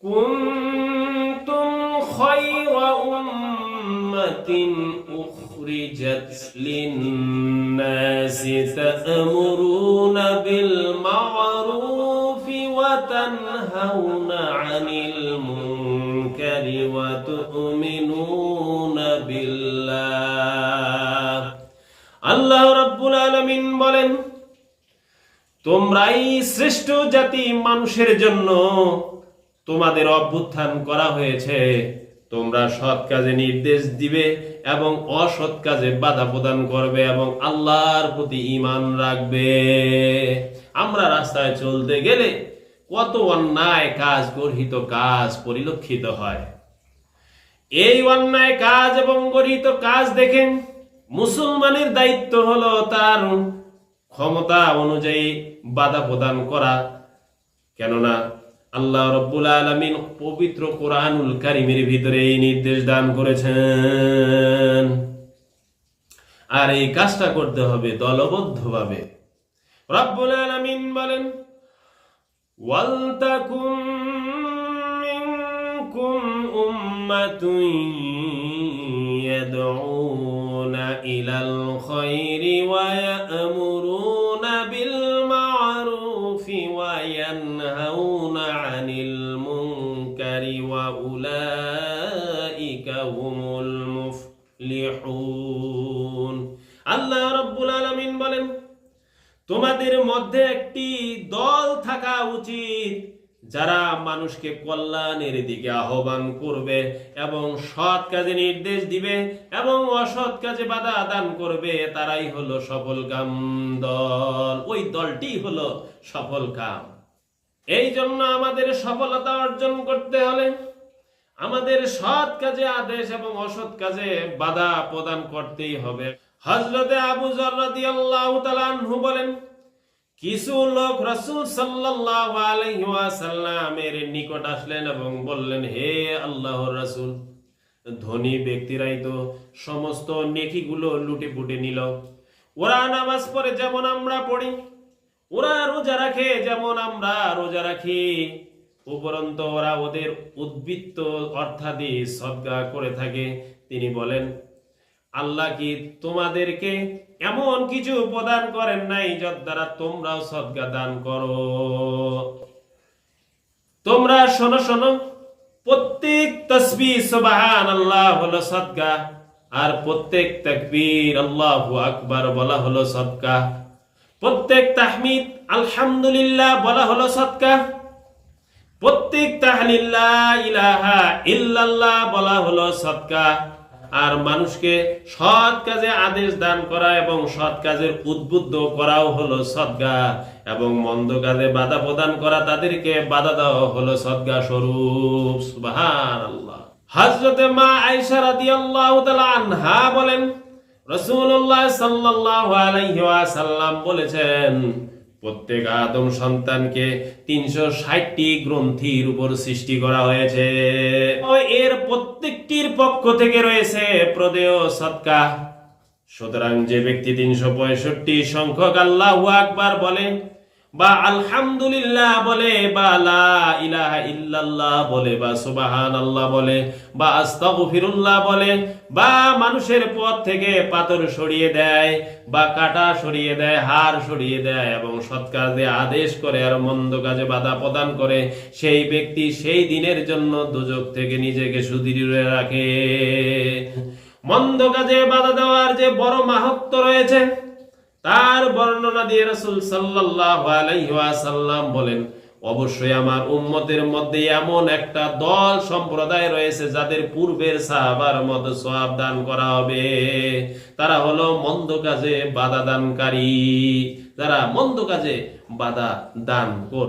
কুনতুম খায়রা উম্মাতিন উখরিজাত লিন-নাসি তা'মুরুনা বিল মা'রুফি ওয়া তানহাউনা 'আনিল মুনকারি ওয়া তু'মিনুনা বিল্লাহ। আল্লাহ রাব্বুল আলামিন বলেন, তোমরাই শ্রেষ্ঠ জাতি, মানুষের জন্য তোমাদের অভ্যুত্থান করা হয়েছে। তোমরা সৎ কাজে নির্দেশ দিবে এবং অসৎ কাজে বাধা প্রদান করবে এবং আল্লাহর প্রতি ঈমান রাখবে। আমরা রাস্তায় চলতে গেলে কত অন্যায় কাজ, গর্হিত কাজ পরিলক্ষিত হয়। এই অন্যায় কাজ এবং গর্হিত কাজ দেখেন মুসলমানের দায়িত্ব হলো তার ক্ষমতা অনুযায়ী বাধা প্রদান করা। কেননা আল্লাহ রাব্বুল আলামিন পবিত্র কোরআনুল কারীমের ভিতরে এই নির্দেশ দান করেছেন। আর এই কাজটা করতে হবে দলবদ্ধভাবে। রাব্বুল আলামিন বলেন, ওয়াল তাকুম মিনকুম উম্মাতুন ইয়াদউনা ইলাল খায়রি ওয়া ইয়া'মুরুনা বিল মা'রুফি ওয়া ইয়ানহাউনা 'আনিল মুনকারি ওয়া উলাইকা হুমুল মুফলিহুন। আল্লাহ রাব্বুল আলামিন বলেন, তোমাদের মধ্যে একটি দল থাকা উচিত যারা মানুষকে কল্যাণের দিকে আহ্বান করবে এবং সৎ কাজে নির্দেশ দিবে এবং অসৎ কাজে বাধা দান করবে। তারাই হলো সফলকাম দল। ওই দলটি হলো সফলকাম। এই জন্য আমাদের সফলতা অর্জন করতে হলে আমাদের সৎ কাজে আদেশ এবং অসৎ কাজে বাধা প্রদান করতেই হবে। হযরতে আবু যর রাদিয়াল্লাহু তাআলা আনহু বলেন, কিছু লোক রাসূল সাল্লাল্লাহু আলাইহি ওয়াসাল্লামের নিকট আসলেন এবং বললেন, হে আল্লাহর রাসূল, ধনী ব্যক্তিরাই তো সমস্ত নেকিগুলো লুটে পুটে নিল। ওরা নামাজ পড়ে যেমন আমরা পড়ি, ওরা রোজা রাখে যেমন আমরা রোজা রাখি, উপরন্তু ওরা ওদের উদ্বৃত্ত অর্থাদি সদকা করে থাকে। তিনি বলেন, আল্লাহ কি তোমাদেরকে এমন কিছু প্রদান করেন নাই যার দ্বারা তোমরাও সদকা দান করো? তোমরা শোনো শোনো, প্রত্যেক তাসবিহ সুবহানাল্লাহ হলো সদকা, আর প্রত্যেক তাকবীর আল্লাহু আকবার বলা হলো সদকা, প্রত্যেক তাহমিদ আলহামদুলিল্লাহ বলা হলো সদকা, প্রত্যেক তাহলিল লা ইলাহা ইল্লাল্লাহ বলা হলো সদকা। আর মানুষকে সৎ কাজে আদেশ দান করা এবং সৎ কাজের উদ্বুদ্ধ করাও হলো সদকা, এবং মন্দ কাজে বাধা প্রদান করা, তাদেরকে বাধা দেওয়া হলো সদকা স্বরূপ। সুবহানাল্লাহ। হযরতে মা আয়েশা রাদিয়াল্লাহু তাআলা আনহা বলেন, রাসূলুল্লাহ সাল্লাল্লাহু আলাইহি ওয়াসাল্লাম বলেছেন, প্রত্যেক আদম সন্তানকে 360টি গ্রন্থির উপর সৃষ্টি করা হয়েছে। এর প্রত্যেকটির পক্ষ থেকে রয়েছে প্রদেয় সদকা। সুতরাং যে ব্যক্তি 365 সংখ্যক আল্লাহু আকবার বলে বা আলহামদুলিল্লাহ বলে বা লা ইলাহা ইল্লাল্লাহ বলে বা সুবহানাল্লাহ বলে বা আস্তাগফিরুল্লাহ বলে বা মানুষের পথ থেকে পাথর সরিয়ে দেয় বা কাঁটা সরিয়ে দেয়, হাড় সরিয়ে দেয় এবং সৎ কাজে আদেশ করে আর মন্দ কাজে বাধা প্রদান করে, সেই ব্যক্তি সেই দিনের জন্য দোজখ থেকে নিজেকে সুদৃঢ় রাখে। মন্দ কাজে বাধা দেওয়ার যে বড় মাহাত্ম্য রয়েছে তার বর্ণনা দিয়ে রাসূল সাল্লাল্লাহু আলাইহি ওয়াসাল্লাম বলেন, অবশ্যই আমার উম্মতের মধ্যে এমন একটা দল সম্প্রদায় রয়েছে যাদের পূর্বের সাহাবার মতো সওয়াব দান করা হবে। তারা হলো মন্দ কাজে বাধা দানকারী, যারা মন্দ কাজে বাধা দান করে।